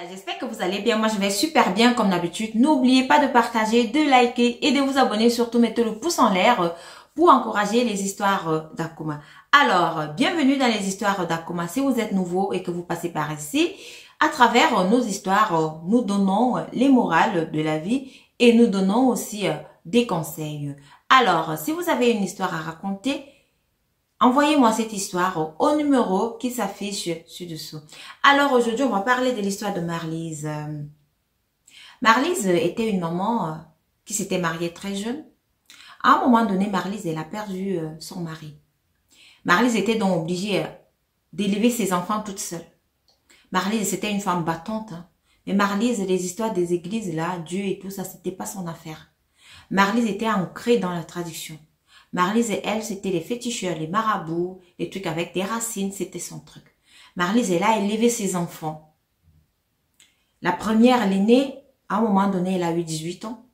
J'espère que vous allez bien. Moi, je vais super bien comme d'habitude. N'oubliez pas de partager, de liker et de vous abonner. Surtout, mettez le pouce en l'air pour encourager les histoires d'Akuma. Alors, bienvenue dans les histoires d'Akuma. Si vous êtes nouveau et que vous passez par ici, à travers nos histoires, nous donnons les morales de la vie et nous donnons aussi des conseils. Alors, si vous avez une histoire à raconter, envoyez-moi cette histoire au numéro qui s'affiche ci-dessous. Alors aujourd'hui, on va parler de l'histoire de Marlise. Marlise était une maman qui s'était mariée très jeune. À un moment donné, Marlise, elle a perdu son mari. Marlise était donc obligée d'élever ses enfants toute seule. Marlise, c'était une femme battante. Mais Marlise, les histoires des églises, là, Dieu et tout ça, c'était pas son affaire. Marlise était ancrée dans la tradition. Marlise et elle, c'était les féticheurs, les marabouts, les trucs avec des racines, c'était son truc. Marlise, elle a élevé ses enfants. La première, l'aînée, à un moment donné, elle a eu 18 ans.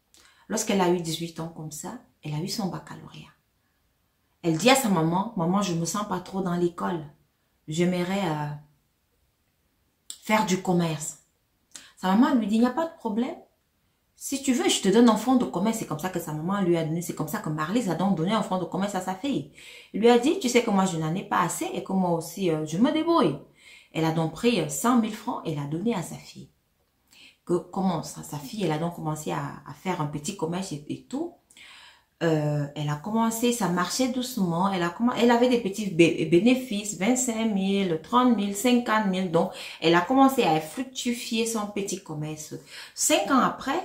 Lorsqu'elle a eu 18 ans comme ça, elle a eu son baccalauréat. Elle dit à sa maman, « Maman, je ne me sens pas trop dans l'école. J'aimerais faire du commerce. » Sa maman lui dit, « Il n'y a pas de problème. Si tu veux, je te donne un fonds de commerce. » C'est comme ça que sa maman lui a donné. C'est comme ça que Marlise a donc donné un fonds de commerce à sa fille. Il lui a dit, tu sais que moi, je n'en ai pas assez et que moi aussi, je me débrouille. Elle a donc pris 100 000 francs et l'a donné à sa fille. Comment ça, sa fille, elle a donc commencé à faire un petit commerce et tout. Elle a commencé, ça marchait doucement. Elle avait des petits bénéfices, 25 000, 30 000, 50 000. Donc, elle a commencé à fructifier son petit commerce. 5 ans après,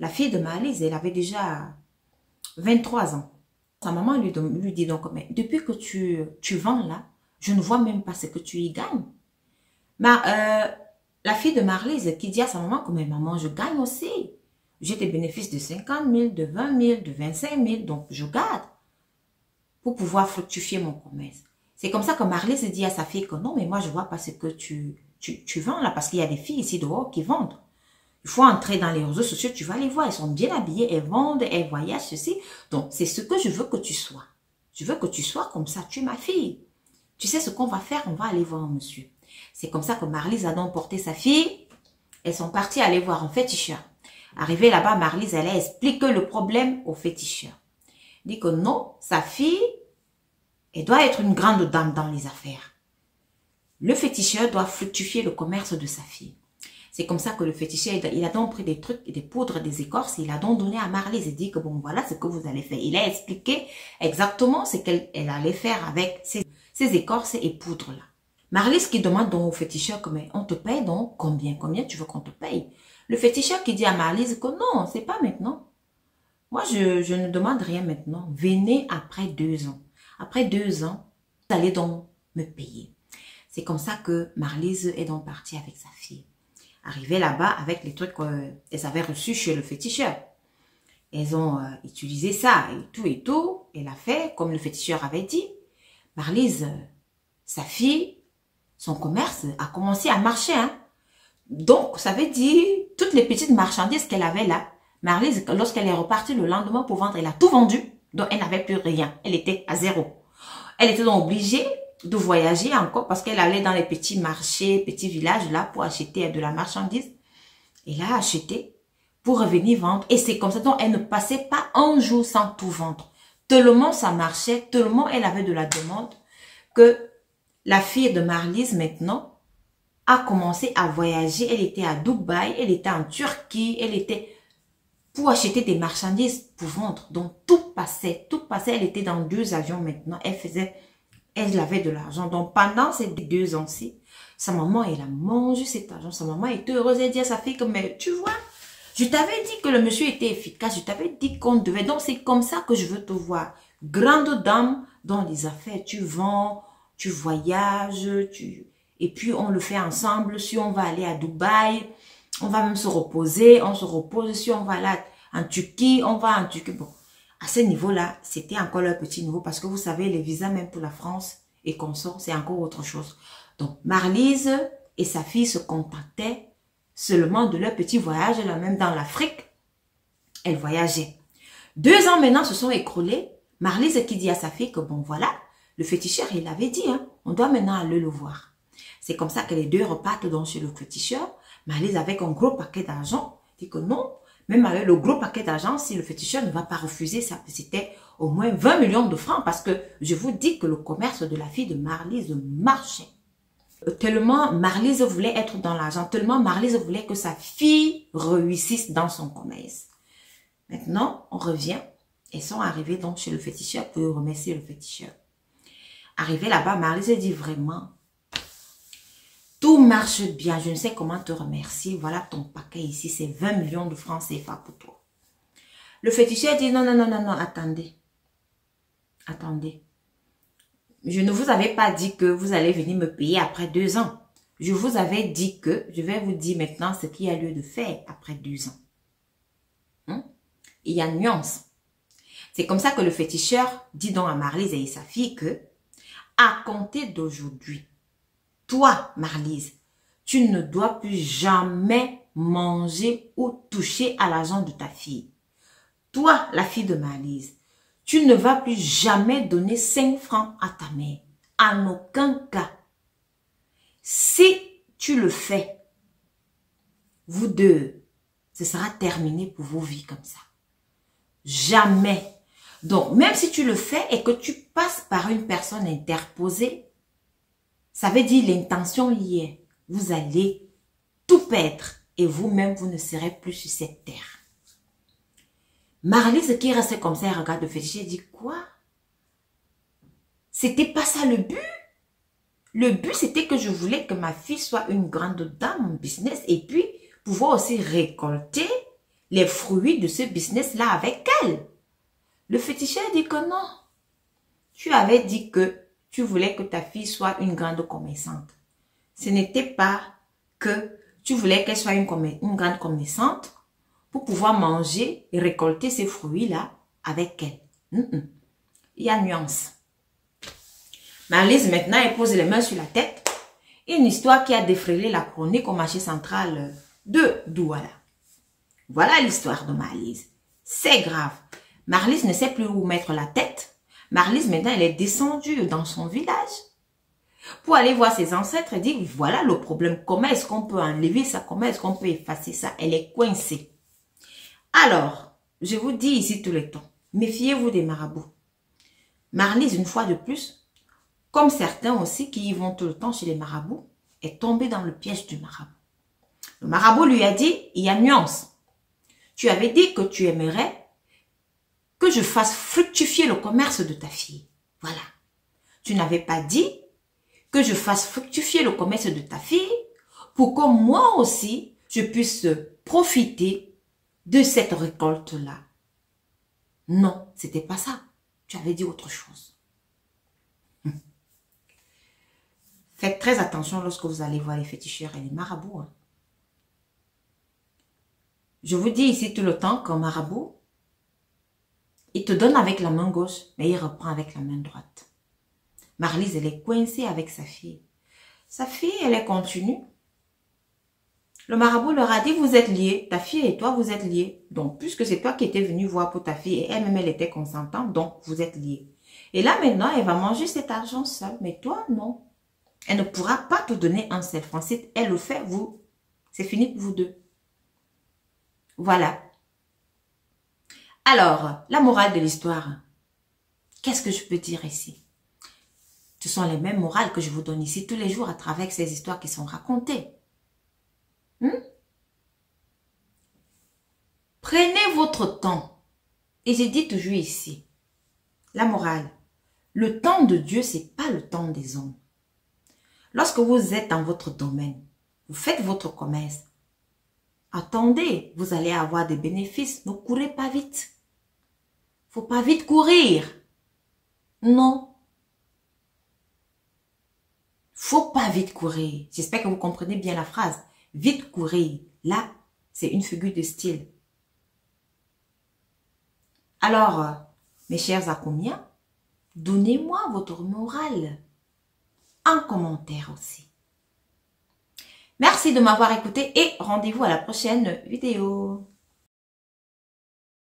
la fille de Marlise, elle avait déjà 23 ans. Sa maman lui dit donc, mais depuis que tu vends là, je ne vois même pas ce que tu y gagnes. La fille de Marlise qui dit à sa maman, mais maman, je gagne aussi. J'ai des bénéfices de 50 000, de 20 000, de 25 000, donc je garde pour pouvoir fructifier mon commerce. C'est comme ça que Marlise dit à sa fille que non, mais moi je vois pas ce que tu vends là, parce qu'il y a des filles ici dehors qui vendent. Il faut entrer dans les réseaux sociaux, tu vas les voir, elles sont bien habillées, elles vendent, elles voyagent, ceci. Donc, c'est ce que je veux que tu sois. Je veux que tu sois comme ça, tu es ma fille. Tu sais ce qu'on va faire, on va aller voir un monsieur. C'est comme ça que Marlise a donc porté sa fille. Elles sont parties aller voir un féticheur. Arrivée là-bas, Marlise, elle a expliqué le problème au féticheur. Elle dit que non, sa fille, elle doit être une grande dame dans les affaires. Le féticheur doit fructifier le commerce de sa fille. C'est comme ça que le féticheur, il a donc pris des trucs, des poudres, des écorces, et il a donc donné à Marlise. Il dit que bon, voilà ce que vous allez faire. Il a expliqué exactement ce qu'elle allait faire avec ces écorces et poudres-là. Marlise qui demande donc au féticheur que, mais on te paye donc combien? Combien tu veux qu'on te paye? Le féticheur qui dit à Marlise que non, c'est pas maintenant. Moi, je ne demande rien maintenant. Venez après 2 ans. Après 2 ans, vous allez donc me payer. C'est comme ça que Marlise est donc partie avec sa fille. Arrivée là-bas avec les trucs qu'elles avaient reçus chez le féticheur. Elles ont utilisé ça et tout et tout. Elle a fait comme le féticheur avait dit. Marlise, sa fille, son commerce a commencé à marcher. Hein? Donc, ça veut dire toutes les petites marchandises qu'elle avait là. Marlise, lorsqu'elle est repartie le lendemain pour vendre, elle a tout vendu. Donc, elle n'avait plus rien. Elle était à zéro. Elle était donc obligée de voyager encore parce qu'elle allait dans les petits marchés, petits villages là pour acheter de la marchandise. Elle a acheté pour revenir vendre et c'est comme ça. Donc elle ne passait pas un jour sans tout vendre. Tellement ça marchait, tellement elle avait de la demande que la fille de Marlise maintenant a commencé à voyager. Elle était à Dubaï, elle était en Turquie, elle était pour acheter des marchandises pour vendre. Donc tout passait, tout passait. Elle était dans 2 avions maintenant. Elle avait de l'argent. Donc, pendant ces 2 ans-ci, sa maman, elle a mangé cet argent. Sa maman était heureuse. Elle dit à sa fille que, mais tu vois, je t'avais dit que le monsieur était efficace. Je t'avais dit qu'on devait. Donc, c'est comme ça que je veux te voir. Grande dame dans les affaires. Tu vends, tu voyages, et puis on le fait ensemble. Si on va aller à Dubaï, on va même se reposer. On se repose. Si on va aller en Turquie, on va en Turquie. Bon. À ce niveau-là, c'était encore leur petit niveau parce que vous savez, les visas même pour la France et consorts, c'est encore autre chose. Donc, Marlise et sa fille se contentaient seulement de leur petit voyage, là même dans l'Afrique. Elle voyageait. 2 ans maintenant se sont écroulés. Marlise qui dit à sa fille que bon, voilà, le féticheur, il avait dit, hein, on doit maintenant aller le voir. C'est comme ça que les deux repartent donc chez le féticheur. Marlise avec un gros paquet d'argent dit que non, même avec le gros paquet d'argent, si le féticheur ne va pas refuser, ça c'était au moins 20 millions de francs parce que je vous dis que le commerce de la fille de Marlise marchait. Tellement Marlise voulait être dans l'argent, tellement Marlise voulait que sa fille réussisse dans son commerce. Maintenant, on revient. Ils sont arrivés donc chez le féticheur pour remercier le féticheur. Arrivé là-bas, Marlise dit vraiment, tout marche bien, je ne sais comment te remercier, voilà ton paquet ici, c'est 20 millions de francs CFA pour toi. Le féticheur dit, non, non, non, non, non, attendez. Attendez. Je ne vous avais pas dit que vous allez venir me payer après 2 ans. Je vous avais dit que je vais vous dire maintenant ce qu'il y a lieu de faire après 2 ans. Il y a une nuance. C'est comme ça que le féticheur dit donc à Marlise et sa fille que, à compter d'aujourd'hui, toi, Marlise, tu ne dois plus jamais manger ou toucher à l'argent de ta fille. Toi, la fille de Marlise, tu ne vas plus jamais donner 5 francs à ta mère. En aucun cas. Si tu le fais, vous deux, ce sera terminé pour vos vies comme ça. Jamais. Donc, même si tu le fais et que tu passes par une personne interposée, ça veut dire l'intention y est. Vous allez tout perdre et vous-même, vous ne serez plus sur cette terre. Marlise qui reste comme ça, elle regarde le féticheur et dit quoi? C'était pas ça le but? Le but, c'était que je voulais que ma fille soit une grande dame en business et puis pouvoir aussi récolter les fruits de ce business-là avec elle. Le féticheur dit que non. Tu avais dit que tu voulais que ta fille soit une grande commerçante. Ce n'était pas que tu voulais qu'elle soit une grande commerçante pour pouvoir manger et récolter ces fruits-là avec elle. Il y a nuance. Marlise, maintenant, elle pose les mains sur la tête. Une histoire qui a défrayé la chronique au marché central de Douala. Voilà l'histoire de Marlise. C'est grave. Marlise ne sait plus où mettre la tête. Marlise, maintenant, elle est descendue dans son village pour aller voir ses ancêtres et dire, voilà le problème. Comment est-ce qu'on peut enlever ça? Comment est-ce qu'on peut effacer ça? Elle est coincée. Alors, je vous dis ici tout le temps, méfiez-vous des marabouts. Marlise, une fois de plus, comme certains aussi qui y vont tout le temps chez les marabouts, est tombée dans le piège du marabout. Le marabout lui a dit, il y a nuance. Tu avais dit que tu aimerais que je fasse fructifier le commerce de ta fille. Voilà. Tu n'avais pas dit que je fasse fructifier le commerce de ta fille pour que moi aussi, je puisse profiter de cette récolte-là. Non, c'était pas ça. Tu avais dit autre chose. Faites très attention lorsque vous allez voir les féticheurs et les marabouts. Je vous dis ici tout le temps qu'un marabout, il te donne avec la main gauche, mais il reprend avec la main droite. Marlise, elle est coincée avec sa fille. Sa fille, elle est continue. Le marabout leur a dit, vous êtes liés, ta fille et toi, vous êtes liés. Donc, puisque c'est toi qui étais venu voir pour ta fille et elle-même, elle était consentante, donc vous êtes liés. Et là, maintenant, elle va manger cet argent seule, mais toi, non. Elle ne pourra pas te donner un seul franc. Si elle le fait, c'est fini pour vous deux. Voilà. Alors, la morale de l'histoire, qu'est-ce que je peux dire ici? Ce sont les mêmes morales que je vous donne ici tous les jours à travers ces histoires qui sont racontées. Prenez votre temps. Et je dis toujours ici, la morale, le temps de Dieu, c'est pas le temps des hommes. Lorsque vous êtes dans votre domaine, vous faites votre commerce, attendez, vous allez avoir des bénéfices. Ne courez pas vite. Faut pas vite courir. Non. Faut pas vite courir. J'espère que vous comprenez bien la phrase. Vite courir. Là, c'est une figure de style. Alors, mes chers Akomiens, donnez-moi votre morale en commentaire aussi. Merci de m'avoir écouté et rendez-vous à la prochaine vidéo.